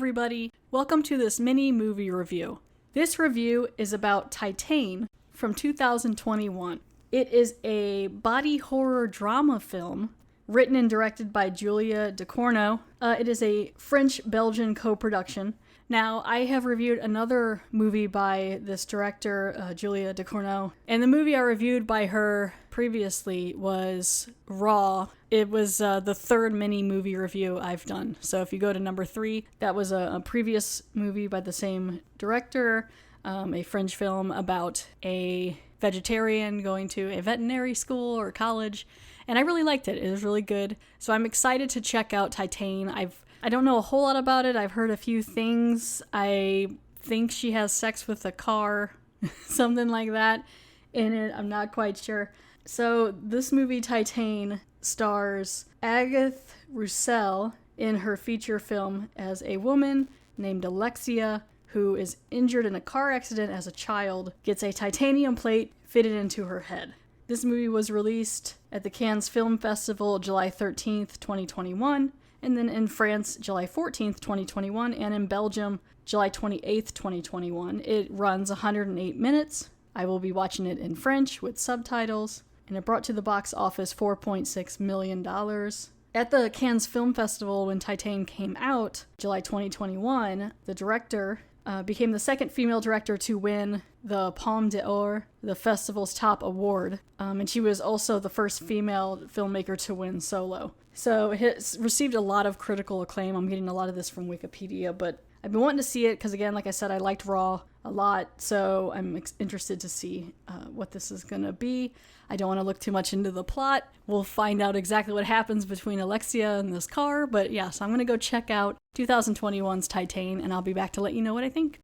everybody. Welcome to this mini movie review. This review is about Titane from 2021. It is a body horror drama film written and directed by Julia Ducournau. It is a French-Belgian co-production. Now, I have reviewed another movie by this director, Julia Ducournau, and the movie I reviewed by her previously was Raw. It was the third mini movie review I've done. So if you go to number 3, that was a previous movie by the same director, a French film about a vegetarian going to a veterinary school or college, and I really liked it. It was really good. So I'm excited to check out Titane. I don't know a whole lot about it. I've heard a few things. I think she has sex with a car, something like that in it. I'm not quite sure. So this movie, Titane, stars Agathe Roussel in her feature film as a woman named Alexia, who is injured in a car accident as a child, gets a titanium plate fitted into her head. This movie was released at the Cannes Film Festival July 13th, 2021, and then in France, July 14th, 2021, and in Belgium, July 28th, 2021. It runs 108 minutes. I will be watching it in French with subtitles, and it brought to the box office $4.6 million. At the Cannes Film Festival, when Titane came out, July 2021, the director became the second female director to win the Palme d'Or, the festival's top award, and she was also the first female filmmaker to win solo. So it has received a lot of critical acclaim. I'm getting a lot of this from Wikipedia, but I've been wanting to see it because, again, like I said, I liked Raw a lot, so I'm interested to see what this is going to be. I don't want to look too much into the plot. We'll find out exactly what happens between Alexia and this car, but yeah, so I'm going to go check out 2021's Titane, and I'll be back to let you know what I think.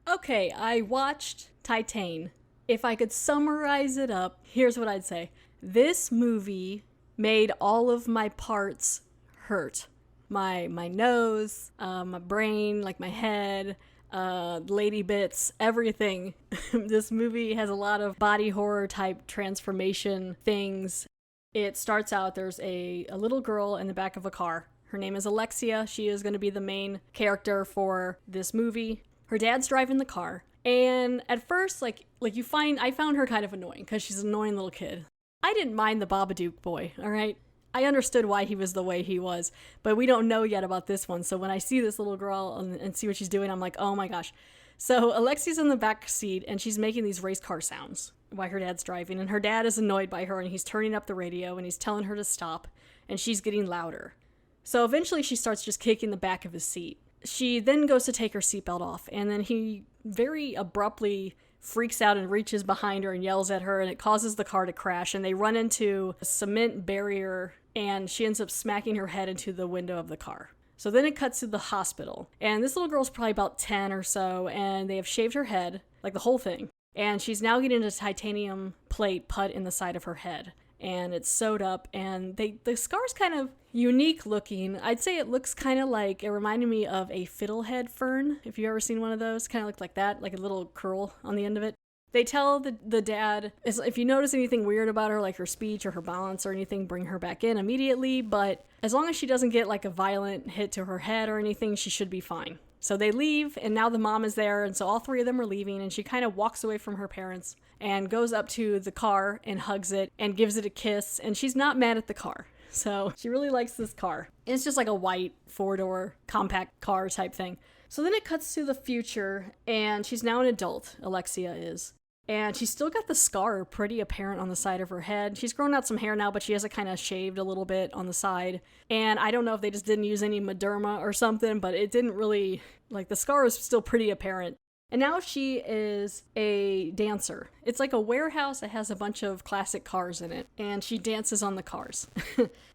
Okay, I watched Titane. If I could summarize it up, here's what I'd say. This movie made all of my parts hurt. My nose, my brain, like my head, lady bits, everything. This movie has a lot of body horror type transformation things. It starts out, there's a little girl in the back of a car. Her name is Alexia. She is going to be the main character for this movie. Her dad's driving the car, and at first, I found her kind of annoying, because she's an annoying little kid. I didn't mind the Babadook boy, alright? I understood why he was the way he was, but we don't know yet about this one, so when I see this little girl and see what she's doing, I'm like, oh my gosh. So Alexia's in the back seat, and she's making these race car sounds while her dad's driving, and her dad is annoyed by her, and he's turning up the radio, and he's telling her to stop, and she's getting louder. So eventually she starts just kicking the back of his seat. She then goes to take her seatbelt off, and then he very abruptly freaks out and reaches behind her and yells at her, and it causes the car to crash, and they run into a cement barrier, and she ends up smacking her head into the window of the car. So then it cuts to the hospital, and this little girl's probably about 10 or so, and they have shaved her head, like the whole thing, and she's now getting a titanium plate put in the side of her head. And it's sewed up, and the scar's kind of unique looking. I'd say it looks kind of like, it reminded me of a fiddlehead fern, if you've ever seen one of those. Kind of looked like that, like a little curl on the end of it. They tell the dad, if you notice anything weird about her, like her speech or her balance or anything, bring her back in immediately, but as long as she doesn't get like a violent hit to her head or anything, she should be fine. So they leave, and now the mom is there, and so all three of them are leaving, and she kind of walks away from her parents and goes up to the car and hugs it and gives it a kiss, and she's not mad at the car. So she really likes this car. It's just like a white 4-door compact car type thing. So then it cuts to the future, and she's now an adult, Alexia is. And she's still got the scar pretty apparent on the side of her head. She's grown out some hair now, but she has it kind of shaved a little bit on the side. And I don't know if they just didn't use any Mederma or something, but it didn't really, the scar is still pretty apparent. And now she is a dancer. It's like a warehouse that has a bunch of classic cars in it, and she dances on the cars.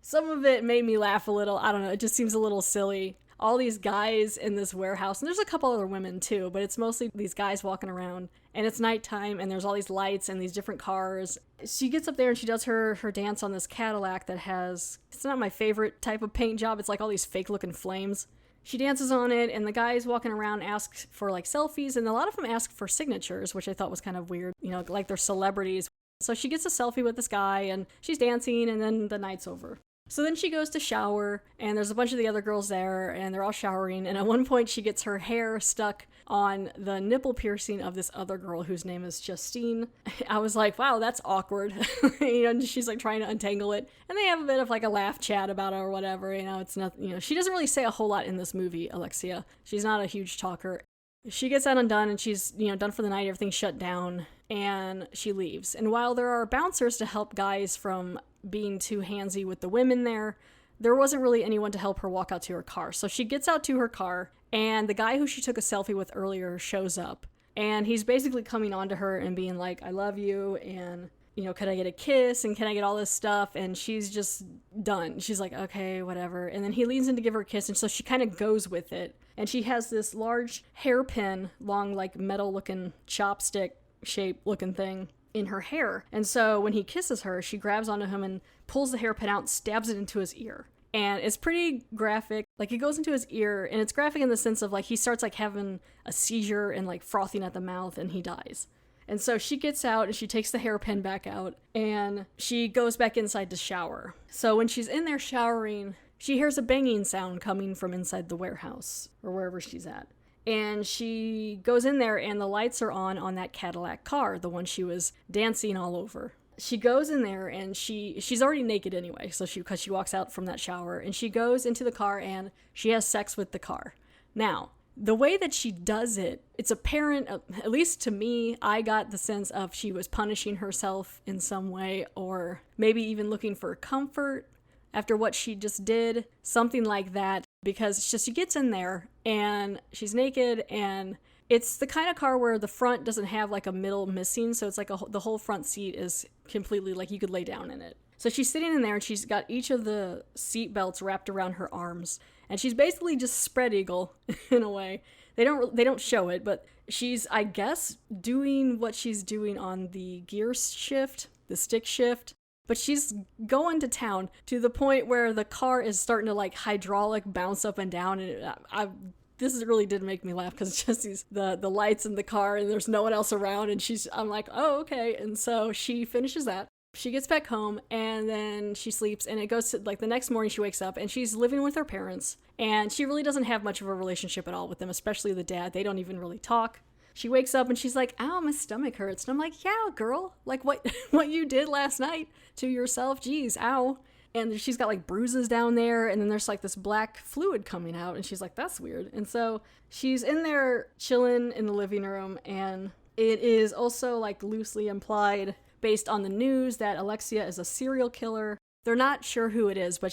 Some of it made me laugh a little. I don't know, it just seems a little silly. all these guys in this warehouse, and there's a couple other women too, but it's mostly these guys walking around, and it's nighttime, and there's all these lights and these different cars. She gets up there and she does her dance on this Cadillac that has, it's not my favorite type of paint job, it's like all these fake looking flames. She dances on it, and the guys walking around ask for like selfies, and a lot of them ask for signatures, which I thought was kind of weird, you know, like they're celebrities. So she gets a selfie with this guy, and she's dancing, and then the night's over. So then she goes to shower, and there's a bunch of the other girls there, and they're all showering, and at one point she gets her hair stuck on the nipple piercing of this other girl whose name is Justine. I was like, wow, that's awkward. You know, and she's like trying to untangle it, and they have a bit of like a laugh chat about it or whatever. You know, it's not, you know, she doesn't really say a whole lot in this movie, Alexia. She's not a huge talker. She gets that undone, and she's, you know, done for the night, everything's shut down, and she leaves. And while there are bouncers to help guys from being too handsy with the women there wasn't really anyone to help her walk out to her car. So she gets out to her car, and the guy who she took a selfie with earlier shows up, and he's basically coming on to her and being like, I love you, and, you know, can I get a kiss, and can I get all this stuff? And she's just done. She's like, okay, whatever. And then he leans in to give her a kiss, and so she kind of goes with it. And she has this large hairpin, long, like metal-looking chopstick shape looking thing in her hair. And so when he kisses her, she grabs onto him and pulls the hairpin out and stabs it into his ear. And it's pretty graphic. Like, it goes into his ear, and it's graphic in the sense of like he starts like having a seizure and like frothing at the mouth, and he dies. And so she gets out and she takes the hairpin back out, and she goes back inside to shower. So when she's in there showering, she hears a banging sound coming from inside the warehouse or wherever she's at. And she goes in there, and the lights are on that Cadillac car, the one she was dancing all over. She goes in there, and she's already naked anyway, so because she walks out from that shower, and she goes into the car and she has sex with the car. Now, the way that she does it, it's apparent, at least to me, I got the sense of she was punishing herself in some way, or maybe even looking for comfort after what she just did, something like that, because she gets in there and she's naked, and it's the kind of car where the front doesn't have like a middle missing, so it's like the whole front seat is completely like you could lay down in it. So she's sitting in there, and she's got each of the seat belts wrapped around her arms, and she's basically just spread eagle in a way. They don't show it, but she's, I guess, doing what she's doing on the gear shift, the stick shift. But she's going to town to the point where the car is starting to like hydraulic bounce up and down, and this really did make me laugh because it's just the lights in the car, and there's no one else around, and I'm like, oh, okay. And so she finishes that. She gets back home, and then she sleeps, and it goes to like the next morning she wakes up, and she's living with her parents, and she really doesn't have much of a relationship at all with them, especially the dad. They don't even really talk. She wakes up and she's like, ow, my stomach hurts. And I'm like, yeah, girl, like what you did last night to yourself, geez, ow. And she's got like bruises down there, and then there's like this black fluid coming out, and she's like, that's weird. And so she's in there chilling in the living room, and it is also like loosely implied based on the news that Alexia is a serial killer. They're not sure who it is, but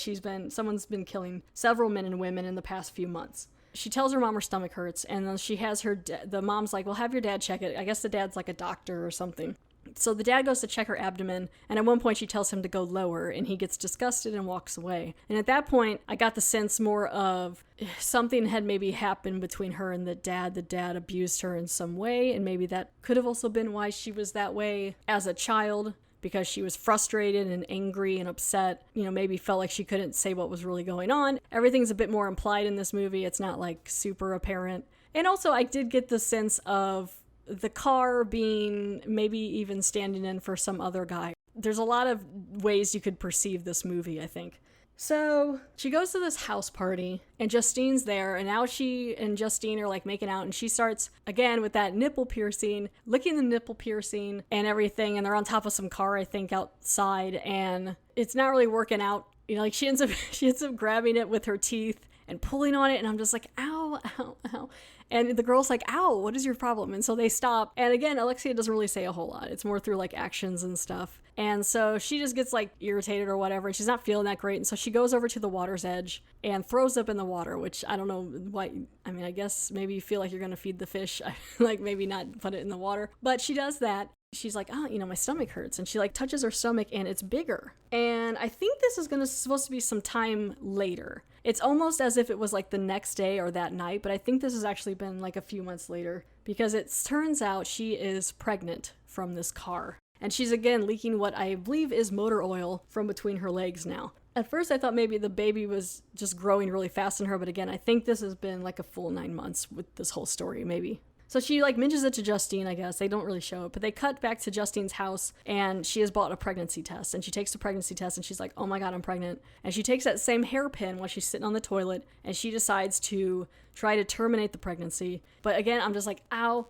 someone's been killing several men and women in the past few months. She tells her mom her stomach hurts, and then she has the mom's like, well, have your dad check it. I guess the dad's like a doctor or something. So the dad goes to check her abdomen, and at one point she tells him to go lower, and he gets disgusted and walks away. And at that point, I got the sense more of something had maybe happened between her and the dad. The dad abused her in some way, and maybe that could have also been why she was that way as a child, because she was frustrated and angry and upset, you know, maybe felt like she couldn't say what was really going on. Everything's a bit more implied in this movie. It's not like super apparent. And also I did get the sense of the car being maybe even standing in for some other guy. There's a lot of ways you could perceive this movie, I think. So she goes to this house party, and Justine's there, and now she and Justine are like making out, and she starts again with that nipple piercing, licking the nipple piercing and everything, and they're on top of some car, I think, outside, and it's not really working out. You know, like she ends up grabbing it with her teeth and pulling on it, and I'm just like, ow, ow, ow. And the girl's like, ow, what is your problem? And so they stop. And again, Alexia doesn't really say a whole lot. It's more through like actions and stuff. And so she just gets like irritated or whatever. And she's not feeling that great. And so she goes over to the water's edge and throws up in the water, which I don't know why. I mean, I guess maybe you feel like you're going to feed the fish. Like maybe not put it in the water. But she does that. she's like, oh, my stomach hurts. And she like touches her stomach and it's bigger. And I think this is supposed to be some time later. It's almost as if it was like the next day or that night, but I think this has actually been like a few months later because it turns out she is pregnant from this car. And she's again leaking what I believe is motor oil from between her legs now. At first I thought maybe the baby was just growing really fast in her, but again, I think this has been like a full 9 months with this whole story, maybe. So she like mentions it to Justine, I guess. They don't really show it, but they cut back to Justine's house and she has bought a pregnancy test. And she takes the pregnancy test and she's like, oh my God, I'm pregnant. And she takes that same hairpin while she's sitting on the toilet and she decides to try to terminate the pregnancy. But again, I'm just like, ow,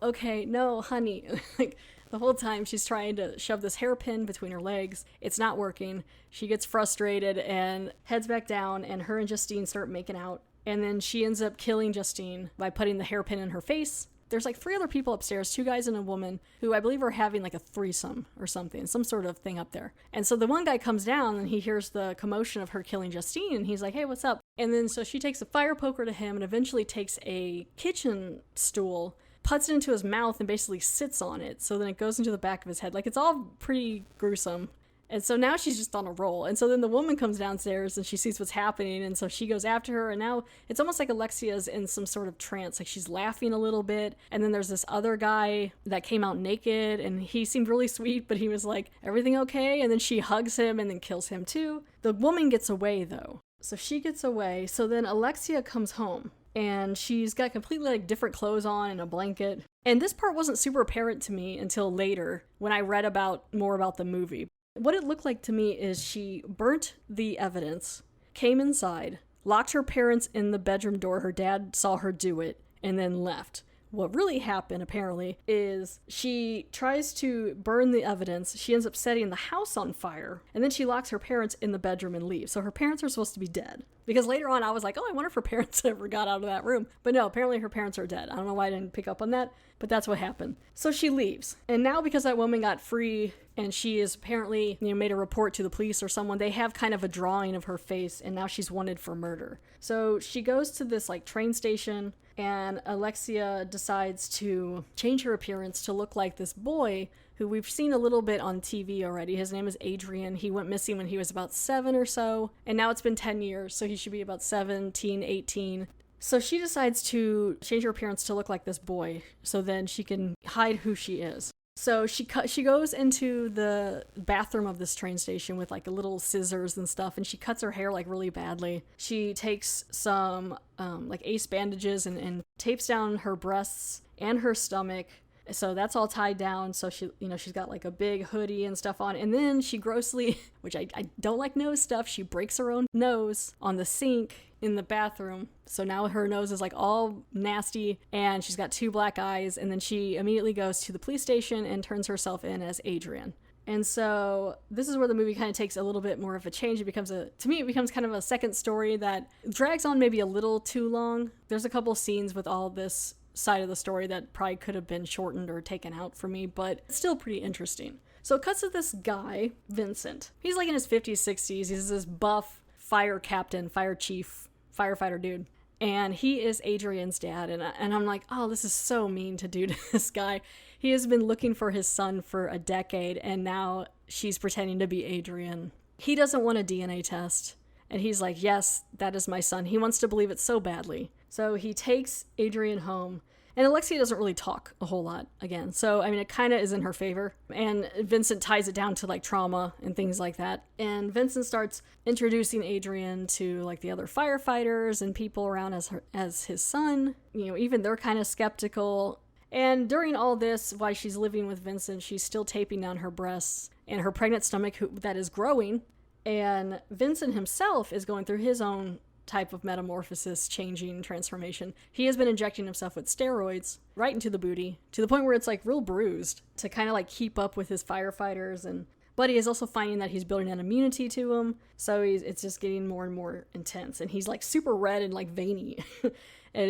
okay, no, honey. Like the whole time she's trying to shove this hairpin between her legs. It's not working. She gets frustrated and heads back down and her and Justine start making out. And then she ends up killing Justine by putting the hairpin in her face. There's like 3 other people upstairs, 2 guys and a woman, who I believe are having like a threesome or something, some sort of thing up there. And so the one guy comes down and he hears the commotion of her killing Justine and he's like, hey, what's up? And then so she takes a fire poker to him and eventually takes a kitchen stool, puts it into his mouth and basically sits on it. So then it goes into the back of his head. Like it's all pretty gruesome. And so now she's just on a roll. And so then the woman comes downstairs and she sees what's happening. And so she goes after her. And now it's almost like Alexia's in some sort of trance. Like she's laughing a little bit. And then there's this other guy that came out naked. And he seemed really sweet, but he was like, everything okay? And then she hugs him and then kills him too. The woman gets away though. So she gets away. So then Alexia comes home. And she's got completely like different clothes on and a blanket. And this part wasn't super apparent to me until later when I read more about the movie. What it looked like to me is she burnt the evidence, came inside, locked her parents in the bedroom door. Her dad saw her do it, and then left. What really happened, apparently, is she tries to burn the evidence. She ends up setting the house on fire, and then she locks her parents in the bedroom and leaves. So her parents are supposed to be dead. Because later on, I was like, oh, I wonder if her parents ever got out of that room. But no, apparently her parents are dead. I don't know why I didn't pick up on that, but that's what happened. So she leaves. And now because that woman got free and she is apparently, made a report to the police or someone, they have kind of a drawing of her face and now she's wanted for murder. So she goes to this like train station and Alexia decides to change her appearance to look like this boy who we've seen a little bit on TV already. His name is Adrian. He went missing when he was about 7 or so, and now it's been 10 years, so he should be about 17, 18. So she decides to change her appearance to look like this boy, so then she can hide who she is. So she goes into the bathroom of this train station with like little scissors and stuff, and she cuts her hair like really badly. She takes some like ace bandages and tapes down her breasts and her stomach. So that's all tied down. So she, she's got like a big hoodie and stuff on. And then she grossly, which I don't like nose stuff, she breaks her own nose on the sink in the bathroom. So now her nose is like all nasty and she's got 2 black eyes. And then she immediately goes to the police station and turns herself in as Adrian. And so this is where the movie kind of takes a little bit more of a change. It becomes kind of a second story that drags on maybe a little too long. There's a couple scenes with all this side of the story that probably could have been shortened or taken out for me, but it's still pretty interesting. So it cuts to this guy, Vincent. He's like in his 50s, 60s. He's this buff fire captain, fire chief, firefighter dude. And he is Adrian's dad. And I'm like, oh, this is so mean to do to this guy. He has been looking for his son for a decade, and now she's pretending to be Adrian. He doesn't want a DNA test. And he's like, yes, that is my son. He wants to believe it so badly. So he takes Adrian home. And Alexia doesn't really talk a whole lot again. So, it kind of is in her favor. And Vincent ties it down to like trauma and things like that. And Vincent starts introducing Adrian to like the other firefighters and people around as his son. Even they're kind of skeptical. And during all this, while she's living with Vincent, she's still taping down her breasts and her pregnant stomach that is growing. And Vincent himself is going through his own type of metamorphosis, changing, transformation. He has been injecting himself with steroids right into the booty to the point where it's like real bruised to kind of like keep up with his firefighters. But he is also finding that he's building an immunity to them. So it's just getting more and more intense. And he's like super red and like veiny. And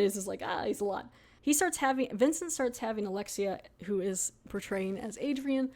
it's just like, he's a lot. Vincent starts having Alexia, who is portraying as Adrian,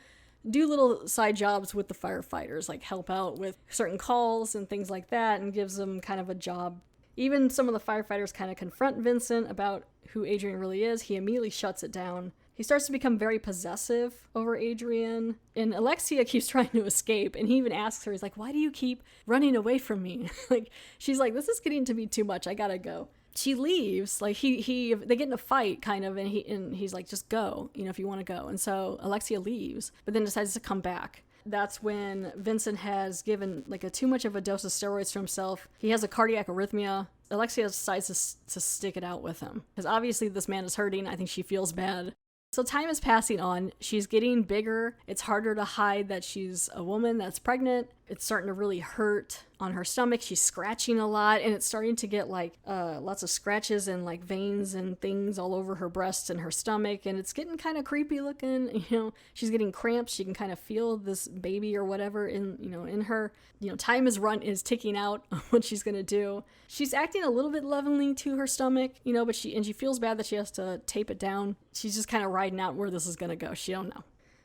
do little side jobs with the firefighters, like help out with certain calls and things like that, and gives them kind of a job. Even some of the firefighters kind of confront Vincent about who Adrian really is. He immediately shuts it down. He starts to become very possessive over Adrian, and Alexia keeps trying to escape, and he even asks her, he's like, why do you keep running away from me? Like, she's like, this is getting to be too much, I gotta go. She leaves, like they get in a fight kind of, and he's like, just go, if you want to go. And so Alexia leaves, but then decides to come back. That's when Vincent has given like too much of a dose of steroids to himself. He has a cardiac arrhythmia. Alexia decides to stick it out with him because obviously this man is hurting. I think she feels bad. So time is passing on. She's getting bigger. It's harder to hide that she's a woman that's pregnant. It's starting to really hurt on her stomach. She's scratching a lot, and it's starting to get like lots of scratches and like veins and things all over her breasts and her stomach, and it's getting kind of creepy looking. She's getting cramps. She can kind of feel this baby or whatever in her. Time is ticking out on what she's gonna do. She's acting a little bit lovingly to her stomach, but she feels bad that she has to tape it down. She's just kind of riding out where this is gonna go. She don't know.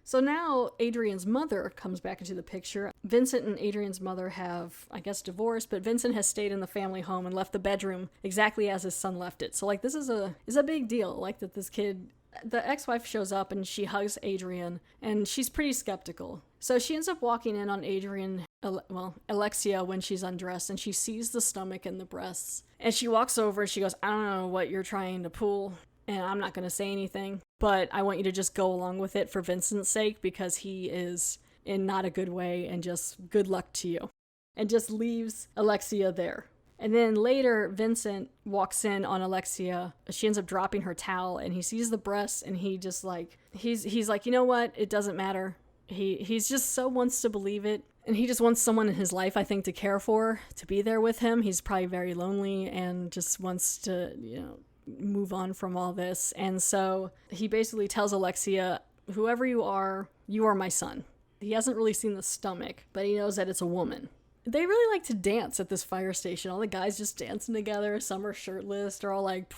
So now Adrian's mother comes back into the picture. Vincent and Adrian's mother have, I guess, divorced, but Vincent has stayed in the family home and left the bedroom exactly as his son left it. So like this is a big deal. Like that this kid, the ex-wife shows up and she hugs Adrian, and she's pretty skeptical. So she ends up walking in on Alexia when she's undressed, and she sees the stomach and the breasts. And she walks over and she goes, I don't know what you're trying to pull, and I'm not going to say anything, but I want you to just go along with it for Vincent's sake because he is in not a good way, and just good luck to you. And just leaves Alexia there. And then later, Vincent walks in on Alexia. She ends up dropping her towel, and he sees the breasts, and he just like, he's like, you know what? It doesn't matter. He's just so wants to believe it. And he just wants someone in his life, I think, to care for, to be there with him. He's probably very lonely and just wants to, move on from all this. And so he basically tells Alexia, whoever you are my son. He hasn't really seen the stomach, but he knows that it's a woman. They really like to dance at this fire station. All the guys just dancing together. Some are shirtless. They're all like,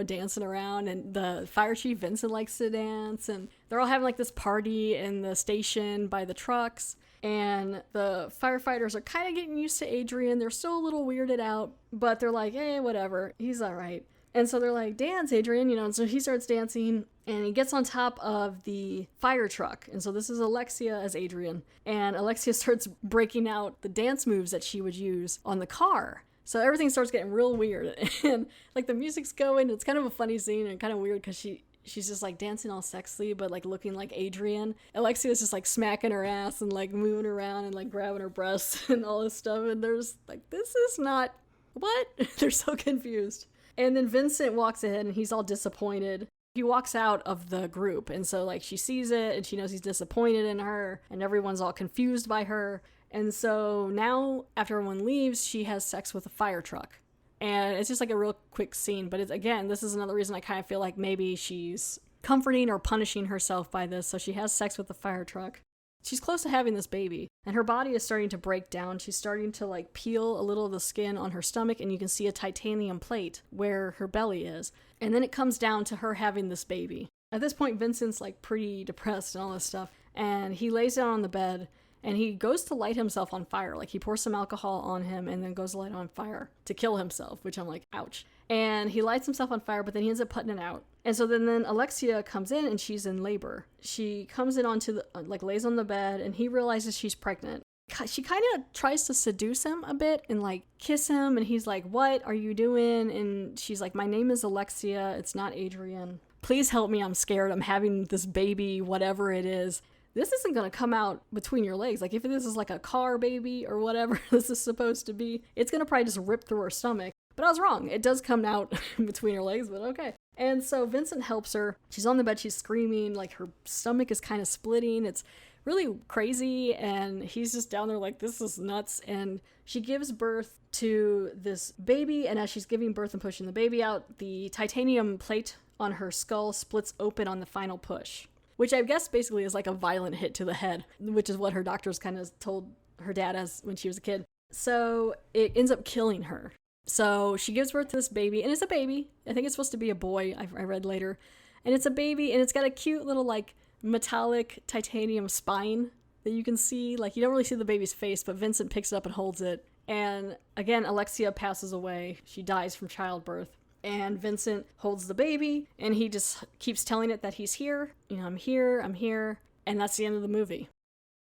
dancing around. And the fire chief, Vincent, likes to dance. And they're all having like this party in the station by the trucks. And the firefighters are kind of getting used to Adrian. They're still a little weirded out, but they're like, hey, whatever. He's all right. And so they're like, dance, Adrian, and so he starts dancing, and he gets on top of the fire truck. And so this is Alexia as Adrian. And Alexia starts breaking out the dance moves that she would use on the car. So everything starts getting real weird. And like the music's going. It's kind of a funny scene and kind of weird because she's just like dancing all sexy, but like looking like Adrian. Alexia's just like smacking her ass and like moving around and like grabbing her breasts and all this stuff. And there's like, this is not what? They're so confused. And then Vincent walks in and he's all disappointed. He walks out of the group. And so like she sees it and she knows he's disappointed in her and everyone's all confused by her. And so now after everyone leaves, she has sex with a fire truck. And it's just like a real quick scene. But this is another reason I kind of feel like maybe she's comforting or punishing herself by this. So she has sex with the fire truck. She's close to having this baby, and her body is starting to break down. She's starting to like peel a little of the skin on her stomach, and you can see a titanium plate where her belly is. And then it comes down to her having this baby. At this point, Vincent's like pretty depressed and all this stuff, and he lays down on the bed, and he goes to light himself on fire. Like he pours some alcohol on him and then goes to light on fire to kill himself, which I'm like, ouch. And he lights himself on fire, but then he ends up putting it out. And so then Alexia comes in and she's in labor. She comes in onto the, lays on the bed, and he realizes she's pregnant. She kind of tries to seduce him a bit and like kiss him, and he's like, what are you doing? And she's like, my name is Alexia. It's not Adrian. Please help me. I'm scared. I'm having this baby, whatever it is. This isn't going to come out between your legs. Like if this is like a car baby or whatever this is supposed to be, it's going to probably just rip through her stomach. But I was wrong. It does come out between her legs, but okay. And so Vincent helps her. She's on the bed. She's screaming. Like her stomach is kind of splitting. It's really crazy. And he's just down there like, this is nuts. And she gives birth to this baby. And as she's giving birth and pushing the baby out, the titanium plate on her skull splits open on the final push, which I guess basically is like a violent hit to the head, which is what her doctors kind of told her dad as when she was a kid. So it ends up killing her. So she gives birth to this baby, and it's a baby. I think it's supposed to be a boy, I read later. And it's a baby, and it's got a cute little like metallic titanium spine that you can see. Like you don't really see the baby's face, but Vincent picks it up and holds it. And again, Alexia passes away. She dies from childbirth. and Vincent holds the baby, and he just keeps telling it that he's here. You know, I'm here, and that's the end of the movie.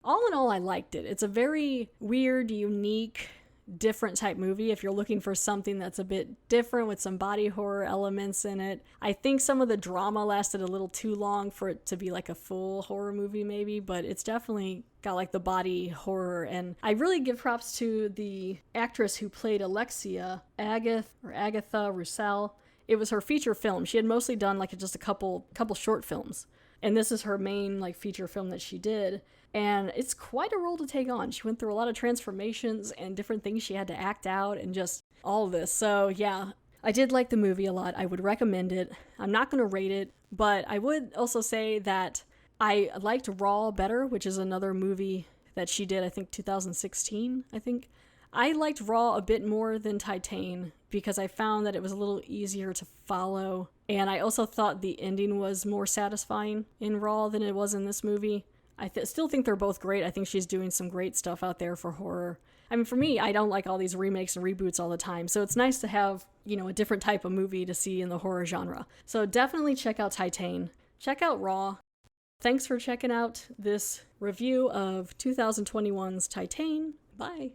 All in all, I liked it. It's a very weird, unique, different type movie if you're looking for something that's a bit different with some body horror elements in it. I think some of the drama lasted a little too long for it to be like a full horror movie maybe, but it's definitely got like the body horror. And I really give props to the actress who played Alexia, Agatha Roussel. It was her feature film. She had mostly done like just a couple short films, and this is her main like feature film that she did. And it's quite a role to take on. She went through a lot of transformations and different things she had to act out and just all of this. So yeah, I did like the movie a lot. I would recommend it. I'm not going to rate it, but I would also say that I liked Raw better, which is another movie that she did, I think 2016, I think. I liked Raw a bit more than Titane because I found that it was a little easier to follow. And I also thought the ending was more satisfying in Raw than it was in this movie. I still think they're both great. I think she's doing some great stuff out there for horror. I mean, for me, I don't like all these remakes and reboots all the time, so it's nice to have, you know, a different type of movie to see in the horror genre. So definitely check out Titane. Check out Raw. Thanks for checking out this review of 2021's Titane. Bye.